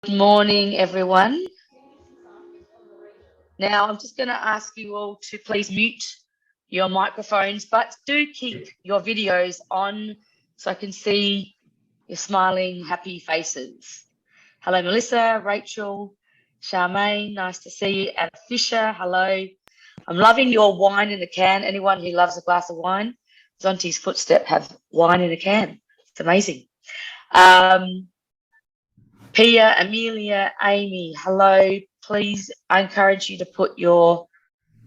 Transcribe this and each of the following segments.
Good morning, everyone. Now, I'm just going to ask you all to please mute your microphones, but do keep your videos on so I can see your smiling, happy faces. Hello, Melissa, Rachel, Charmaine, nice to see you. And Fisher, hello. I'm loving your wine in the can. Anyone who loves a glass of wine, Zonti's Footstep have wine in a can. It's amazing. Pia, Amelia, Amy, hello. Please, I encourage you to put your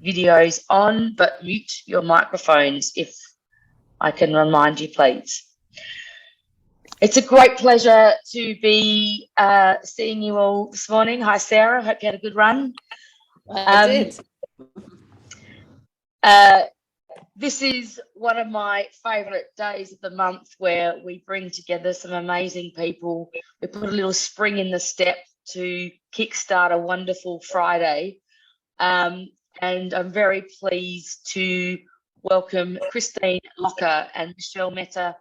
videos on, but mute your microphones if I can remind you, please. It's a great pleasure to be seeing you all this morning. Hi, Sarah. Hope you had a good run. I did. This is one of my favourite days of the month where we bring together some amazing people. We put a little spring in the step to kickstart a wonderful Friday. And I'm very pleased to welcome Christine Locker and Michelle Mehta,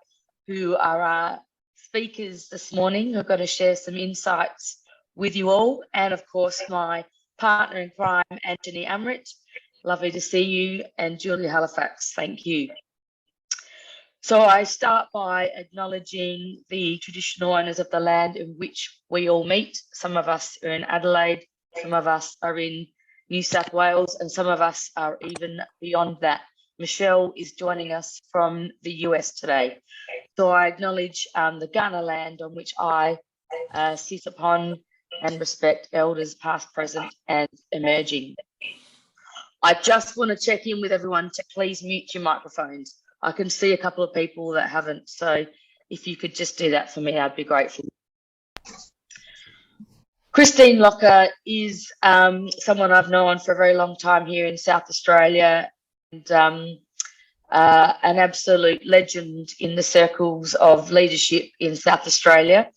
who are our speakers this morning, who are going to share some insights with you all. And of course, my partner in crime, Anthony Amrit. Lovely to see you, and Julia Halifax, thank you. So I start by acknowledging the traditional owners of the land in which we all meet. Some of us are in Adelaide, some of us are in New South Wales, and some of us are even beyond that. Michelle is joining us from the US today. So I acknowledge the Gunner land on which I sit upon and respect elders past, present, and emerging. I just want to check in with everyone to please mute your microphones. I can see a couple of people that haven't, so if you could just do that for me, I'd be grateful. Christine Locker is someone I've known for a very long time here in South Australia, and an absolute legend in the circles of leadership in South Australia.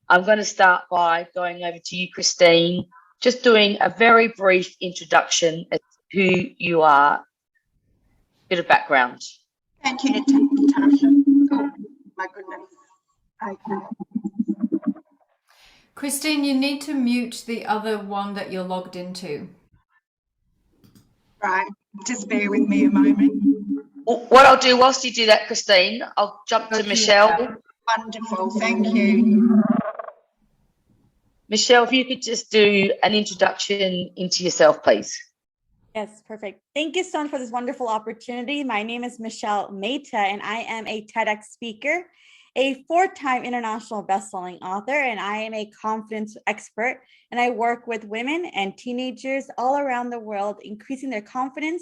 I'm going to start by going over to you, Christine, just doing a very brief introduction as who you are, bit of background. Thank you, Natasha. Oh, my goodness. Okay. Christine, you need to mute the other one that you're logged into. Right, just bear with me a moment. What I'll do whilst you do that, Christine, I'll jump to Michelle. Wonderful, thank you. Michelle, if you could just do an introduction into yourself, please. Yes, perfect. Thank you so much for this wonderful opportunity. My name is Michelle Mehta, and I am a TEDx speaker, a 4-time international best-selling author, and I am a confidence expert. And I work with women and teenagers all around the world, increasing their confidence,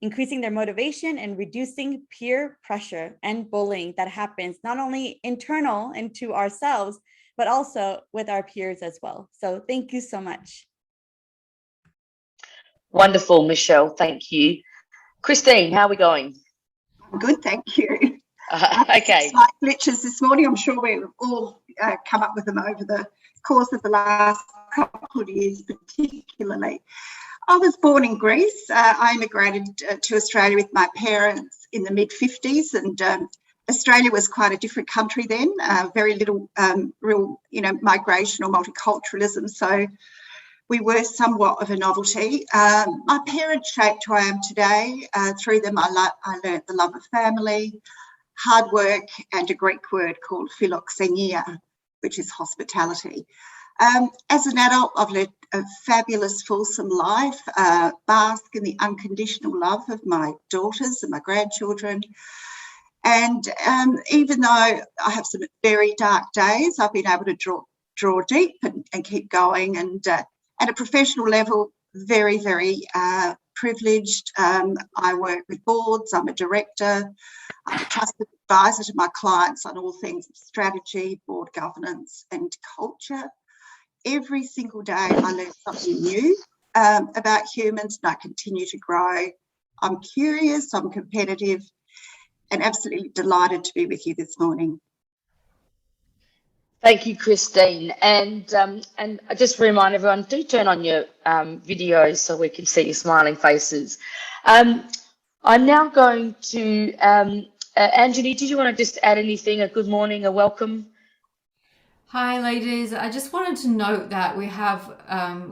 increasing their motivation, and reducing peer pressure and bullying that happens not only internal into ourselves, but also with our peers as well. So thank you so much. Wonderful, Michelle. Thank you. Christine, how are we going? Good, thank you. Okay. Slight glitches this morning. I'm sure we've all come up with them over the course of the last couple of years, particularly. I was born in Greece. I immigrated to Australia with my parents in the mid-50s, and Australia was quite a different country then. Very little real, migration or multiculturalism. So we were somewhat of a novelty. My parents shaped who I am today. Through them, I learned the love of family, hard work, and a Greek word called philoxenia, which is hospitality. As an adult, I've led a fabulous, fulsome life, bask in the unconditional love of my daughters and my grandchildren. And even though I have some very dark days, I've been able to draw deep and keep going. And at a professional level, very, very privileged. I work with boards. I'm a director. I'm a trusted advisor to my clients on all things strategy, board governance, and culture. Every single day, I learn something new about humans, and I continue to grow. I'm curious, I'm competitive, and absolutely delighted to be with you this morning. Thank you, Christine. And I just remind everyone, do turn on your videos so we can see your smiling faces. I'm now going to, Anjali, did you want to just add anything, a good morning, a welcome? Hi, ladies. I just wanted to note that we have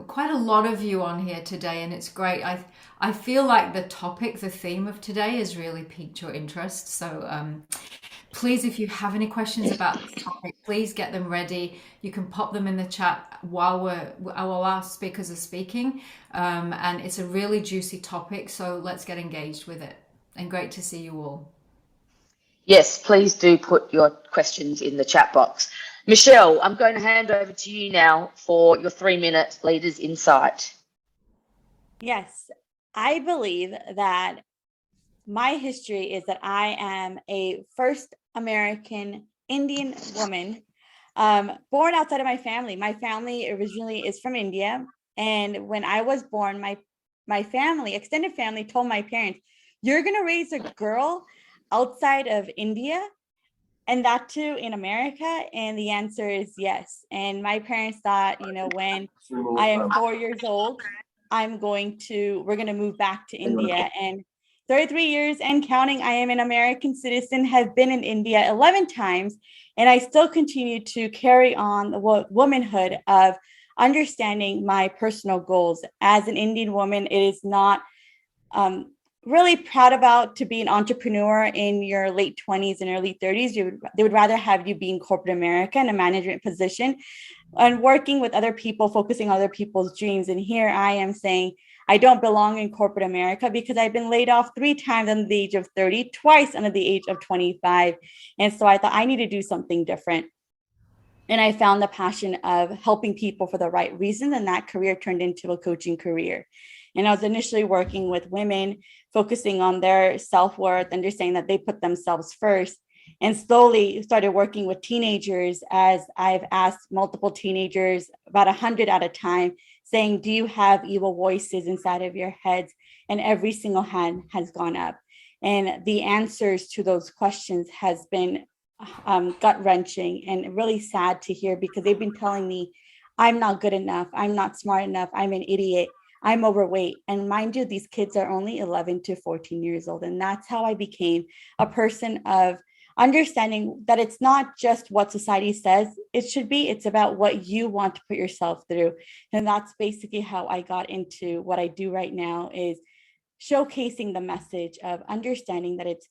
quite a lot of you on here today, and it's great. I feel like the topic, the theme of today, has really piqued your interest. So please, if you have any questions about this topic, please get them ready. You can pop them in the chat while our speakers are speaking, and it's a really juicy topic. So let's get engaged with it. And great to see you all. Yes, please do put your questions in the chat box. Michelle, I'm going to hand over to you now for your 3-minute Leaders Insight. Yes, I believe that my history is that I am a first American Indian woman born outside of my family. My family originally is from India. And when I was born, my family, extended family, told my parents, "You're going to raise a girl outside of India, and that too in America?" And the answer is yes. And my parents thought, when I am 4 years old, we're going to move back to India. And 33 years and counting, I am an American citizen, have been in India 11 times, and I still continue to carry on the womanhood of understanding my personal goals. As an Indian woman, it is not really proud about to be an entrepreneur in your late 20s and early 30s. They would rather have you be in corporate America in a management position and working with other people, focusing on other people's dreams. And here I am saying, I don't belong in corporate America because I've been laid off 3 times under the age of 30, twice under the age of 25. And so I thought I need to do something different. And I found the passion of helping people for the right reasons. And that career turned into a coaching career. And I was initially working with women, focusing on their self-worth, understanding that they put themselves first, and slowly started working with teenagers as I've asked multiple teenagers, about 100 at a time, saying, "Do you have evil voices inside of your heads?" And every single hand has gone up. And the answers to those questions has been gut-wrenching and really sad to hear, because they've been telling me, "I'm not good enough. I'm not smart enough. I'm an idiot. I'm overweight." And mind you, these kids are only 11 to 14 years old. And that's how I became a person of understanding that it's not just what society says it should be, it's about what you want to put yourself through. And that's basically how I got into what I do right now, is showcasing the message of understanding that it's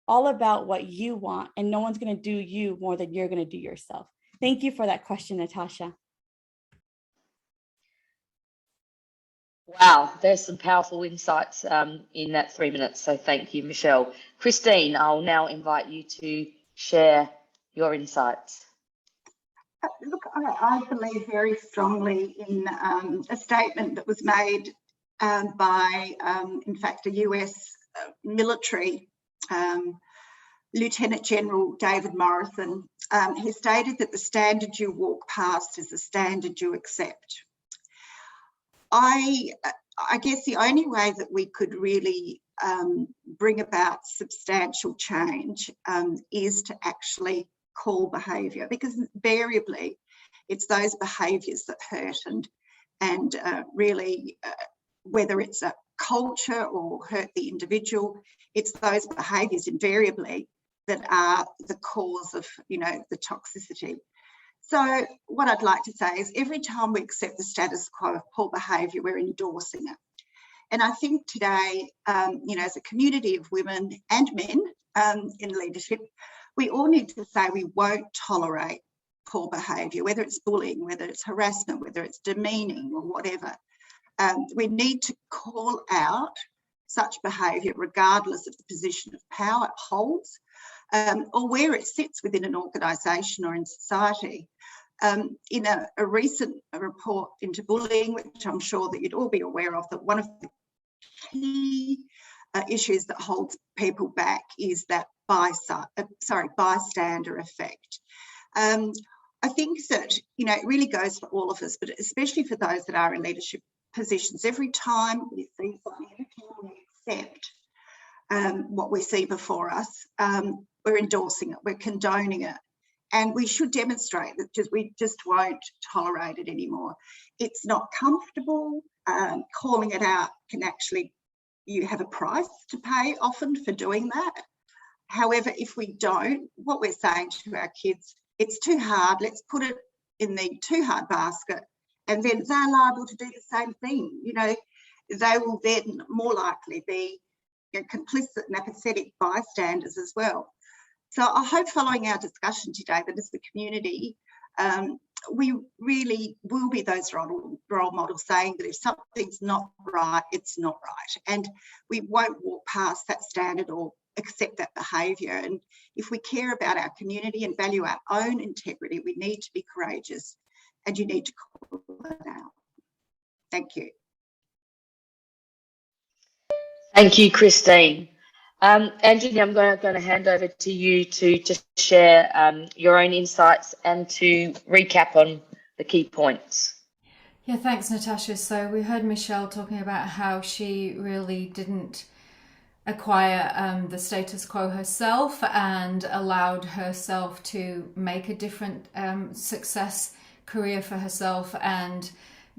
all about what you want, and no one's going to do you more than you're going to do yourself. Thank you for that question, Natasha. Wow, there's some powerful insights in that 3 minutes. So thank you, Michelle. Christine, I'll now invite you to share your insights. Look, I believe very strongly in a statement that was made by, in fact, a US military Lieutenant General David Morrison. He stated that the standard you walk past is the standard you accept. I guess the only way that we could really bring about substantial change is to actually call behaviour, because invariably it's those behaviours that hurt, and really whether it's a culture or hurt the individual, it's those behaviours invariably that are the cause of the toxicity. So what I'd like to say is, every time we accept the status quo of poor behaviour, we're endorsing it. And I think today, as a community of women and men in leadership, we all need to say we won't tolerate poor behaviour, whether it's bullying, whether it's harassment, whether it's demeaning or whatever. We need to call out such behaviour regardless of the position of power it holds, or where it sits within an organisation or in society. In a recent report into bullying, which I'm sure that you'd all be aware of, that one of the key issues that holds people back is that bystander effect. I think that, it really goes for all of us, but especially for those that are in leadership positions. Every time we see something, every time we accept what we see before us, we're endorsing it, we're condoning it. And we should demonstrate that we just won't tolerate it anymore. It's not comfortable. Calling it out can actually, you have a price to pay often for doing that. However, if we don't, what we're saying to our kids, it's too hard, let's put it in the too hard basket, and then they're liable to do the same thing. You know, they will then more likely be complicit and apathetic bystanders as well. So I hope following our discussion today that as the community, we really will be those role models saying that if something's not right, it's not right. And we won't walk past that standard or accept that behaviour. And if we care about our community and value our own integrity, we need to be courageous, and you need to call it out. Thank you. Thank you, Christine. Anthony, I'm going to hand over to you to just share your own insights and to recap on the key points. Yeah, thanks, Natasha. So we heard Michelle talking about how she really didn't acquire the status quo herself and allowed herself to make a different success career for herself. And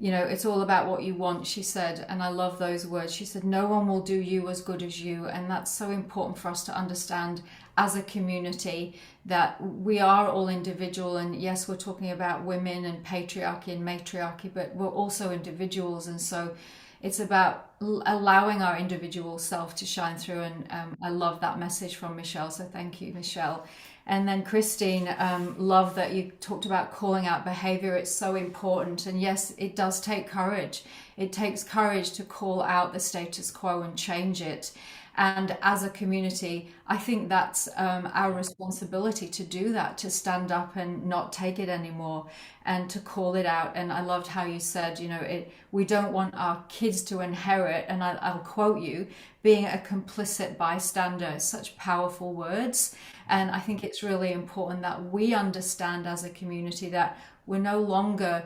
you know, it's all about what you want, she said, and I love those words. She said, no one will do you as good as you. And that's so important for us to understand as a community, that we are all individual. And yes, we're talking about women and patriarchy and matriarchy, but we're also individuals. And so it's about allowing our individual self to shine through. And I love that message from Michelle. So thank you, Michelle. And then Christine, love that you talked about calling out behavior. It's so important. And yes, it does take courage. It takes courage to call out the status quo and change it. And as a community, I think that's our responsibility to do that, to stand up and not take it anymore and to call it out. And I loved how you said, you know, we don't want our kids to inherit, and I'll quote you, being a complicit bystander. Such powerful words. And I think it's really important that we understand as a community that we're no longer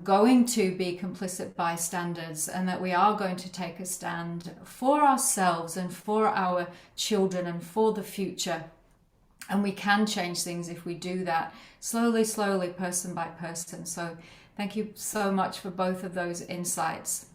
going to be complicit bystanders, and that we are going to take a stand for ourselves and for our children and for the future. And we can change things if we do that slowly, person by person. So thank you so much for both of those insights.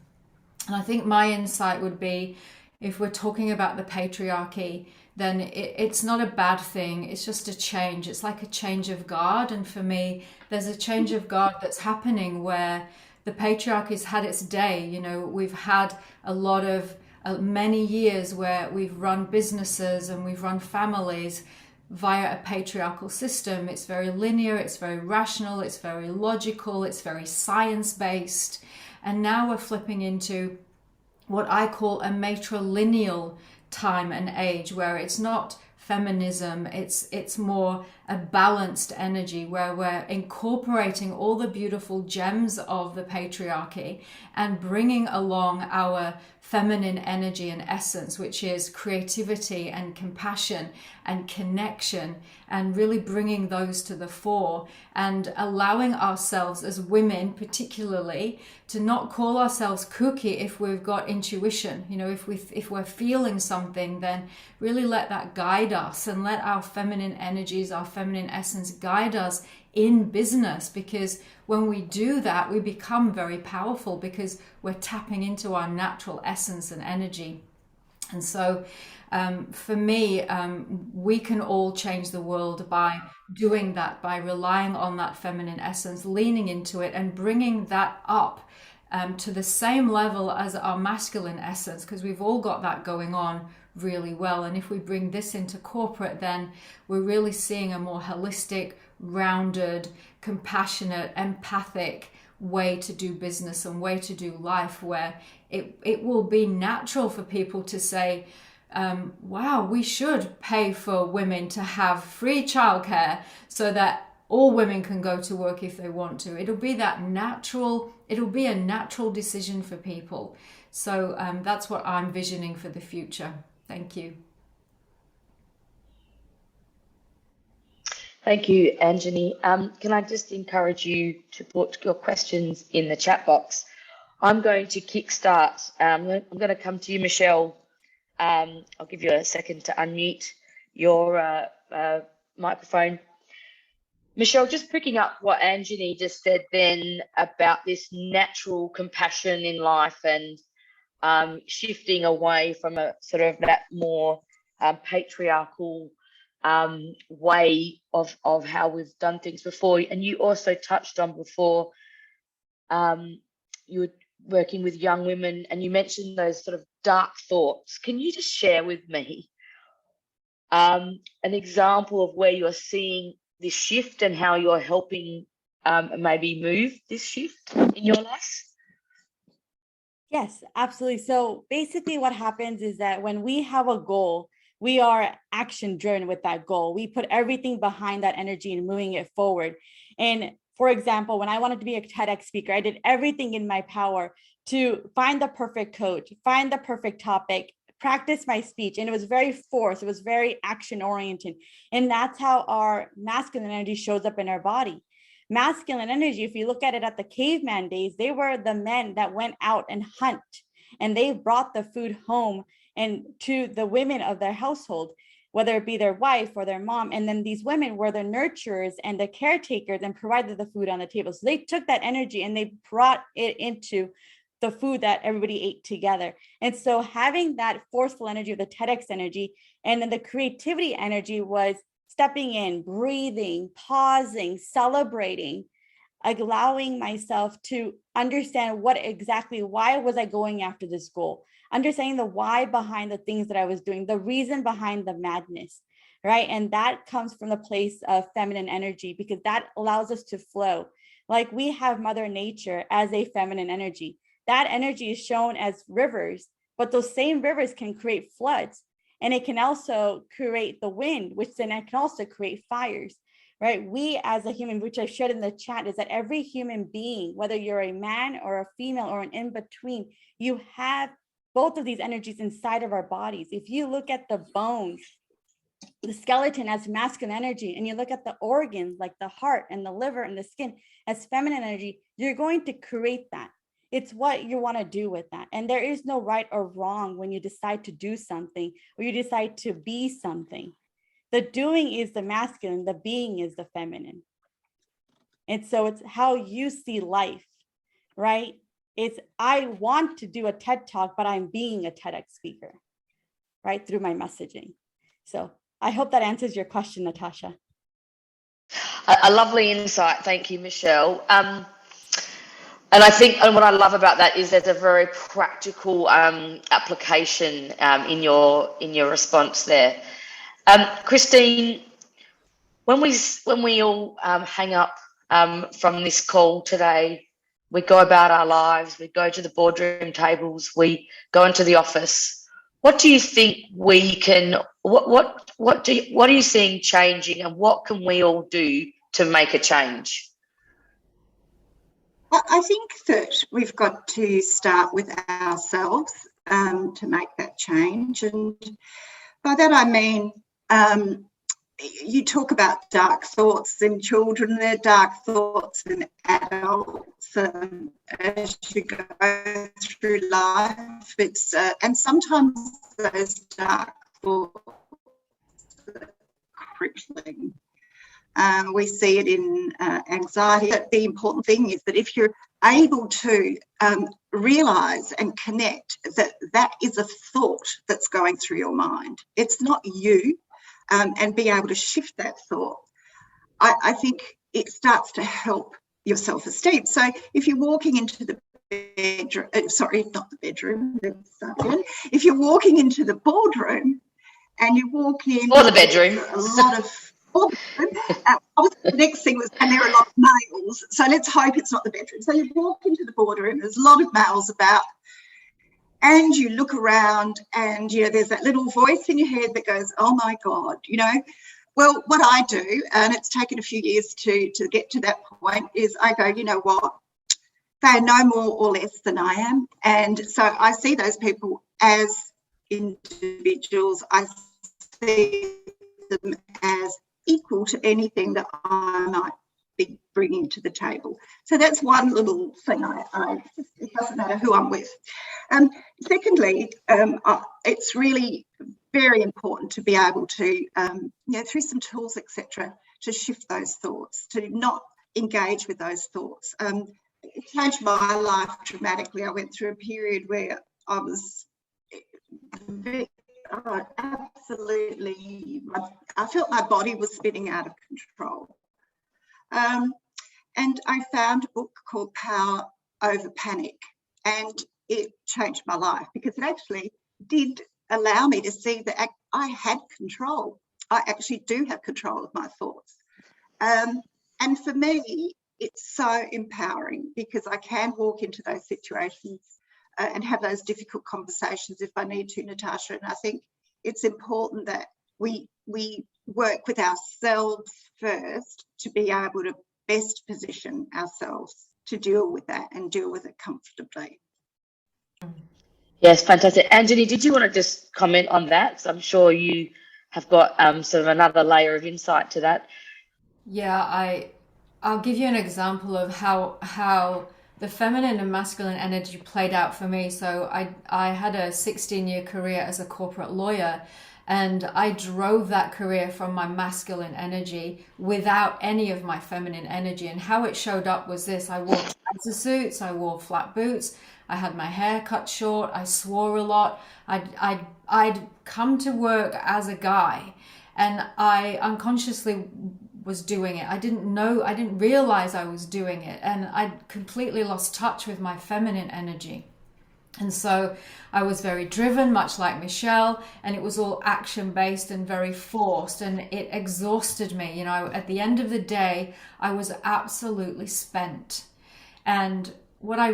And I think my insight would be, if we're talking about the patriarchy, then it's not a bad thing. It's just a change. It's like a change of guard. And for me, there's a change of guard that's happening where the patriarchy's had its day. You know, we've had a lot of many years where we've run businesses and we've run families via a patriarchal system. It's very linear, it's very rational, it's very logical, it's very science-based. And now we're flipping into what I call a matrilineal time and age, where it's not feminism, it's more a balanced energy, where we're incorporating all the beautiful gems of the patriarchy and bringing along our feminine energy and essence, which is creativity and compassion and connection, and really bringing those to the fore, and allowing ourselves as women particularly to not call ourselves kooky if we've got intuition. You know, if we're feeling something, then really let that guide us, and let our feminine energies, our feminine essence guide us in business, because when we do that, we become very powerful, because we're tapping into our natural essence and energy. And so for me, we can all change the world by doing that, by relying on that feminine essence, leaning into it and bringing that up to the same level as our masculine essence, because we've all got that going on really well. And if we bring this into corporate, then we're really seeing a more holistic, rounded, compassionate, empathic way to do business and way to do life, where it will be natural for people to say, wow, we should pay for women to have free childcare so that all women can go to work if they want to. It'll be a natural decision for people. So that's what I'm visioning for the future. Thank you. Thank you, Anjani. Can I just encourage you to put your questions in the chat box? I'm going to kickstart. I'm going to come to you, Michelle. I'll give you a second to unmute your microphone. Michelle, just picking up what Anjani just said then about this natural compassion in life and shifting away from a sort of that more patriarchal way of how we've done things before. And you also touched on before, you were working with young women, and you mentioned those sort of dark thoughts. Can you just share with me an example of where you're seeing this shift and how you're helping maybe move this shift in your life? Yes, absolutely. So basically what happens is that when we have a goal, we are action driven with that goal. We put everything behind that energy and moving it forward. And for example, when I wanted to be a TEDx speaker, I did everything in my power to find the perfect coach, find the perfect topic, practice my speech. And it was very forced. It was very action oriented. And that's how our masculine energy shows up in our body. Masculine energy, if you look at it at the caveman days, they were the men that went out and hunt, and they brought the food home and to the women of their household, whether it be their wife or their mom. And then these women were the nurturers and the caretakers and provided the food on the table. So they took that energy and they brought it into the food that everybody ate together. And so having that forceful energy of the TEDx energy, and then the creativity energy was stepping in, breathing, pausing, celebrating, allowing myself to understand why was I going after this goal, understanding the why behind the things that I was doing, the reason behind the madness, right? And that comes from the place of feminine energy, because that allows us to flow. Like we have Mother Nature as a feminine energy. That energy is shown as rivers, but those same rivers can create floods. And it can also create the wind, which then it can also create fires, right? We as a human, which I shared in the chat, is that every human being, whether you're a man or a female or an in-between, you have both of these energies inside of our bodies. If you look at the bones, the skeleton as masculine energy, and you look at the organs like the heart and the liver and the skin as feminine energy, you're going to create that. It's what you want to do with that. And there is no right or wrong when you decide to do something or you decide to be something. The doing is the masculine, the being is the feminine. And so it's how you see life, right? It's, I want to do a TED Talk, but I'm being a TEDx speaker, right? Through my messaging. So I hope that answers your question, Natasha. A lovely insight. Thank you, Michelle. And I think, and what I love about that is there's a very practical application in your response there. Christine, when we all hang up from this call today, we go about our lives, we go to the boardroom tables, we go into the office. What do you think we can? What are you seeing changing, and what can we all do to make a change? I think that we've got to start with ourselves to make that change. And by that I mean, you talk about dark thoughts in children, they're dark thoughts in adults as you go through life. It's and sometimes those dark thoughts are crippling. We see it in anxiety. The important thing is that if you're able to realise and connect that that is a thought that's going through your mind, it's not you, and being able to shift that thought, I think it starts to help your self-esteem. So if you're walking into the bedroom, not the bedroom, let's start again. If you're walking into the boardroom and you walk in, or the bedroom, a lot of the next thing was, and there are a lot of males, so let's hope it's not the bedroom. So you walk into the boardroom, there's a lot of males about, and you look around and, you know, there's that little voice in your head that goes, oh my God, you know. Well, what I do, and it's taken a few years to get to that point, is I go, you know what, they're no more or less than I am. And so I see those people as individuals. I see them as equal to anything that I might be bringing to the table. So that's one little thing. It doesn't matter who I'm with. Secondly, it's really very important to be able to, through some tools, etc., to shift those thoughts, to not engage with those thoughts. It changed my life dramatically. I went through a period where I was absolutely, I felt my body was spinning out of control. And I found a book called Power Over Panic, and it changed my life because it actually did allow me to see that I had control. I actually do have control of my thoughts. And for me, it's so empowering because I can walk into those situations and have those difficult conversations if I need to, Natasha. And I think it's important that we work with ourselves first to be able to best position ourselves to deal with that and deal with it comfortably. Yes, fantastic. Anthony, did you want to just comment on that? Because I'm sure you have got sort of another layer of insight to that. Yeah, I'll give you an example of how the feminine and masculine energy played out for me. So I had a 16-year career as a corporate lawyer, and I drove that career from my masculine energy without any of my feminine energy. And how it showed up was this: I wore trouser suits, I wore flat boots, I had my hair cut short, I swore a lot. I'd come to work as a guy, and I unconsciously was doing it. I didn't realize I was doing it, and I completely lost touch with my feminine energy. And so I was very driven, much like Michelle, and it was all action-based and very forced, and it exhausted me. You know, at the end of the day, I was absolutely spent. And when I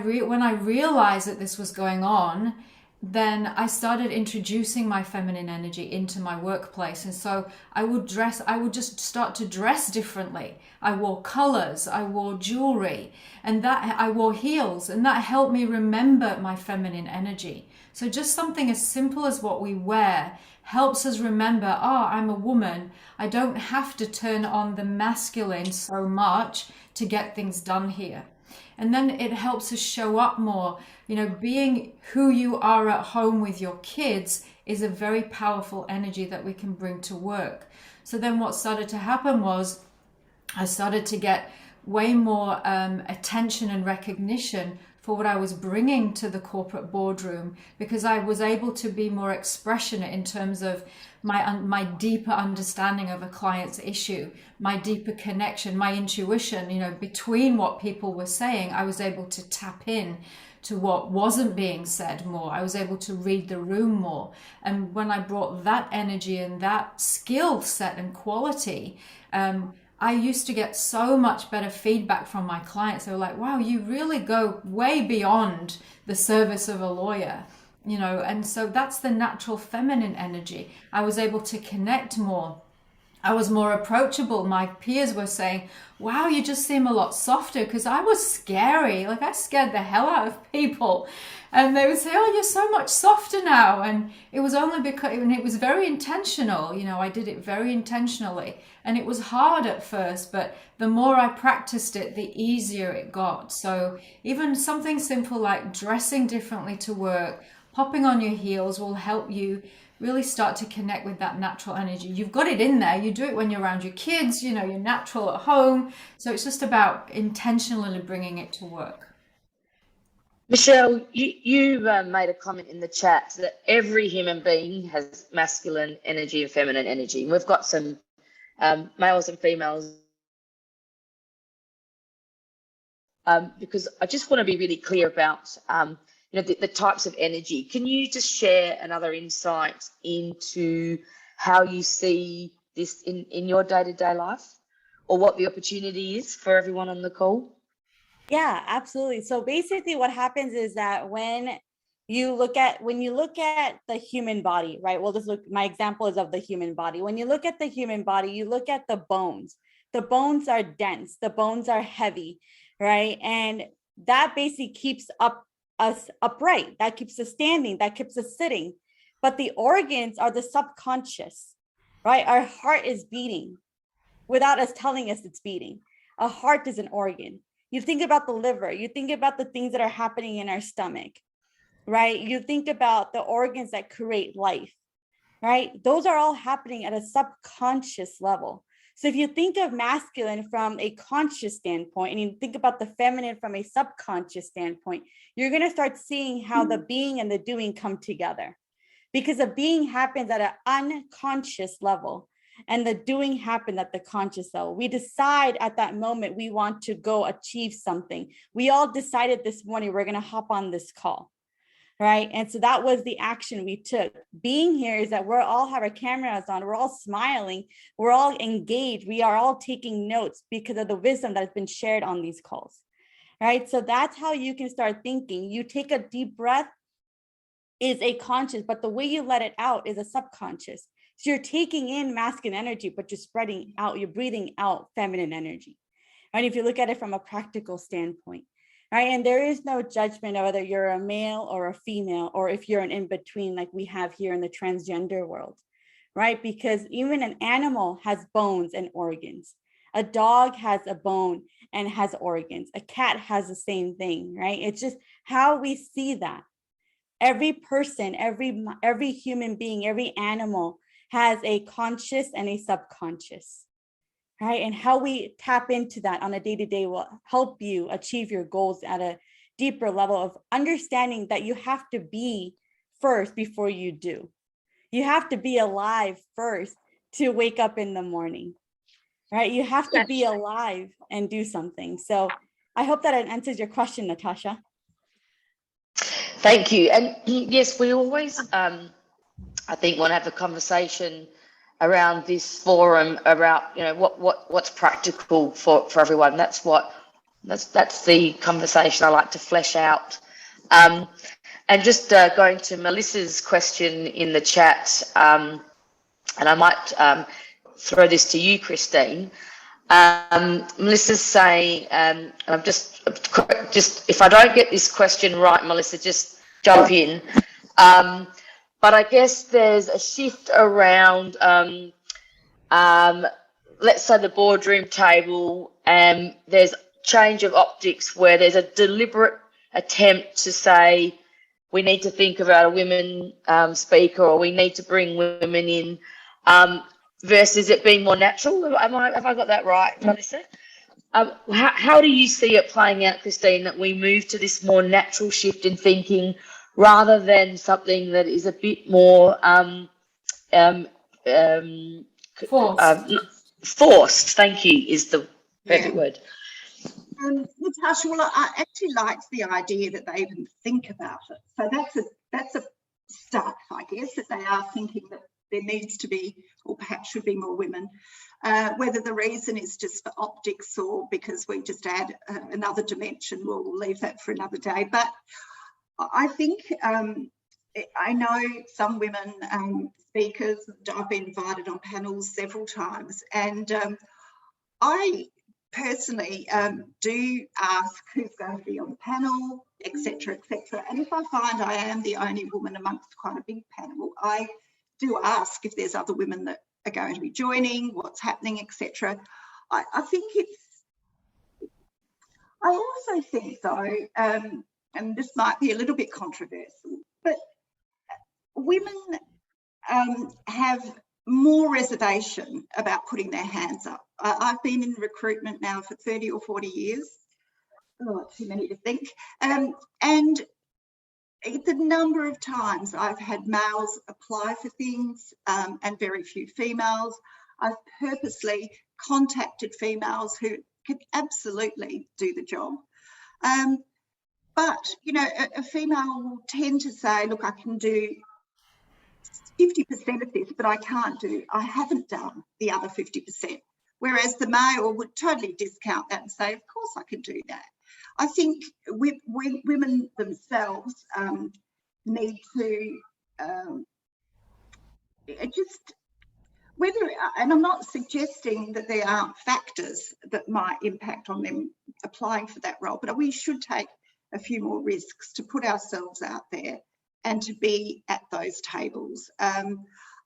realized that this was going on, then I started introducing my feminine energy into my workplace. And so I would just start to dress differently. I wore colors, I wore jewelry, and that I wore heels, and that helped me remember my feminine energy. So just something as simple as what we wear helps us remember, I'm a woman. I don't have to turn on the masculine so much to get things done here. And then it helps us show up more. You know, being who you are at home with your kids is a very powerful energy that we can bring to work. So then what started to happen was I started to get way more attention and recognition for what I was bringing to the corporate boardroom, because I was able to be more expressionate in terms of my deeper understanding of a client's issue, my deeper connection, my intuition, you know, between what people were saying. I was able to tap in to what wasn't being said more. I was able to read the room more. And when I brought that energy and that skill set and quality, I used to get so much better feedback from my clients. They were like, wow, you really go way beyond the service of a lawyer, you know. And so that's the natural feminine energy. I was able to connect more. I was more approachable. My peers were saying, wow, you just seem a lot softer, because I was scary. Like, I scared the hell out of people. And they would say, oh, you're so much softer now. And it was only because, and it was very intentional. You know, I did it very intentionally. And it was hard at first, but the more I practiced it, the easier it got. So even something simple like dressing differently to work, popping on your heels will help you really start to connect with that natural energy. You've got it in there. You do it when you're around your kids, you know, you're natural at home. So it's just about intentionally bringing it to work. Michelle, you made a comment in the chat that every human being has masculine energy and feminine energy. And we've got some males and females, because I just want to be really clear about you know, the types of energy. Can you just share another insight into how you see this in your day-to-day life, or what the opportunity is for everyone on the call? Yeah, absolutely. So basically what happens is that when you look at the human body, right? Well, my example is of the human body. When you look at the human body, you look at the bones. The bones are dense, the bones are heavy, right? And that basically keeps us upright, that keeps us standing, that keeps us sitting. But the organs are the subconscious, right? Our heart is beating without us telling us it's beating. A heart is an organ. You think about the liver, you think about the things that are happening in our stomach, right? You think about the organs that create life, right? Those are all happening at a subconscious level. So if you think of masculine from a conscious standpoint, and you think about the feminine from a subconscious standpoint, you're going to start seeing how the being and the doing come together, because the being happens at an unconscious level. And the doing happened at the conscious level. We decide at that moment we want to go achieve something. We all decided this morning we're going to hop on this call, right? And so that was the action we took. Being here is that we're all have our cameras on, we're all smiling, we're all engaged, we are all taking notes because of the wisdom that has been shared on these calls, right? So that's how you can start thinking. You take a deep breath is a conscious, but the way you let it out is a subconscious. So you're taking in masculine energy, but you're spreading out, you're breathing out feminine energy, right? If you look at it from a practical standpoint, right? And there is no judgment of whether you're a male or a female, or if you're an in-between like we have here in the transgender world, right? Because even an animal has bones and organs. A dog has a bone and has organs. A cat has the same thing, right? It's just how we see that. Every person, every human being, every animal has a conscious and a subconscious, right? And how we tap into that on a day-to-day will help you achieve your goals at a deeper level of understanding that you have to be first before you do. You have to be alive first to wake up in the morning, right? You have to be alive and do something. So I hope that it answers your question, Natasha. Thank you. And yes, we always, I think, want to have a conversation around this forum about, you know, what's practical for everyone. That's the conversation I like to flesh out. And just going to Melissa's question in the chat, and I might throw this to you, Christine. Melissa's saying, and I'm just if I don't get this question right, Melissa, just jump in. But I guess there's a shift around, let's say the boardroom table, and there's change of optics where there's a deliberate attempt to say we need to think about a women speaker, or we need to bring women in, versus it being more natural. Have I got that right, Melissa? How do you see it playing out, Christine, that we move to this more natural shift in thinking rather than something that is a bit more forced? Thank you, is the perfect word. Natasha, well, I actually liked the idea that they even think about it. So that's a start, I guess, that they are thinking that there needs to be, or perhaps should be, more women. Whether the reason is just for optics or because we just add another dimension, we'll leave that for another day. But I think I know some women speakers. I've been invited on panels several times, and I personally do ask who's going to be on the panel, etc., etc. And if I find I am the only woman amongst quite a big panel, I do ask if there's other women that are going to be joining, what's happening, etc. I think I also think, though, and this might be a little bit controversial, but women have more reservation about putting their hands up. I've been in recruitment now for 30 or 40 years. Oh, too many to think. And the number of times I've had males apply for things and very few females. I've purposely contacted females who could absolutely do the job. But, you know, a female will tend to say, look, I can do 50% of this, but I haven't done the other 50%. Whereas the male would totally discount that and say, of course I can do that. I think women themselves need to just, and I'm not suggesting that there aren't factors that might impact on them applying for that role, but we should take a few more risks to put ourselves out there and to be at those tables.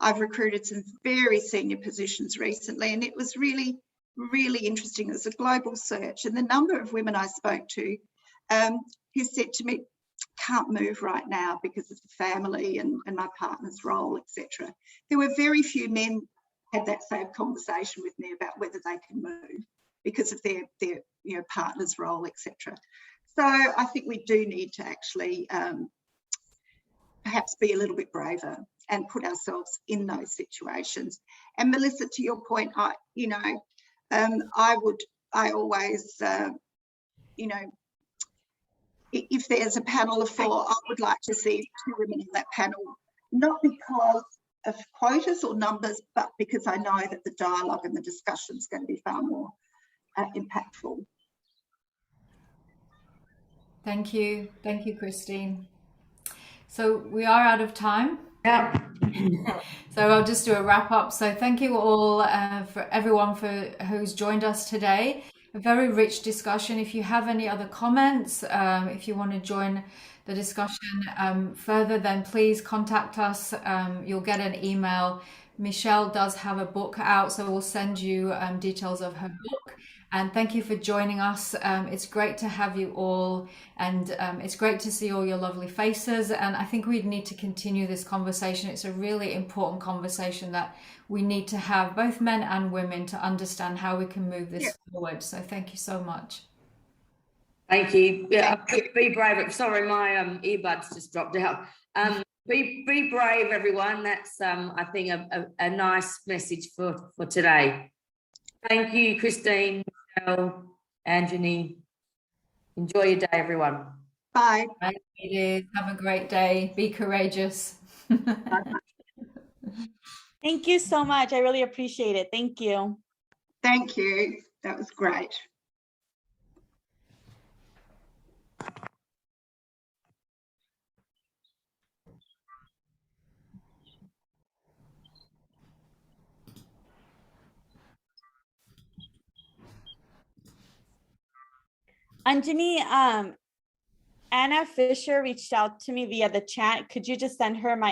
I've recruited some very senior positions recently, and it was really, really interesting. It was a global search, and the number of women I spoke to who said to me, can't move right now because of the family and my partner's role, etc. There were very few men had that same conversation with me about whether they can move because of their partner's role, etc. So I think we do need to actually perhaps be a little bit braver and put ourselves in those situations. And Melissa, to your point, I always, if there's a panel of 4, I would like to see 2 women in that panel, not because of quotas or numbers, but because I know that the dialogue and the discussion is going to be far more impactful. Thank you, Christine. So we are out of time. Yeah. So I'll just do a wrap up. So thank you all for everyone who's joined us today. A very rich discussion. If you have any other comments, if you want to join the discussion further, then please contact us. You'll get an email. Michelle does have a book out, so we'll send you details of her book. And thank you for joining us. It's great to have you all, and it's great to see all your lovely faces. And I think we need to continue this conversation. It's a really important conversation that we need to have, both men and women, to understand how we can move this forward. So thank you so much. Thank you. Yeah, be brave. Sorry, my earbuds just dropped out. Be brave, everyone. That's I think a nice message for today. Thank you, Christine, Michelle, Anjani. Enjoy your day, everyone. Bye. Bye, ladies. Have a great day. Be courageous. Thank you so much. I really appreciate it. Thank you. Thank you. That was great. Anjani, Anna Fisher reached out to me via the chat. Could you just send her my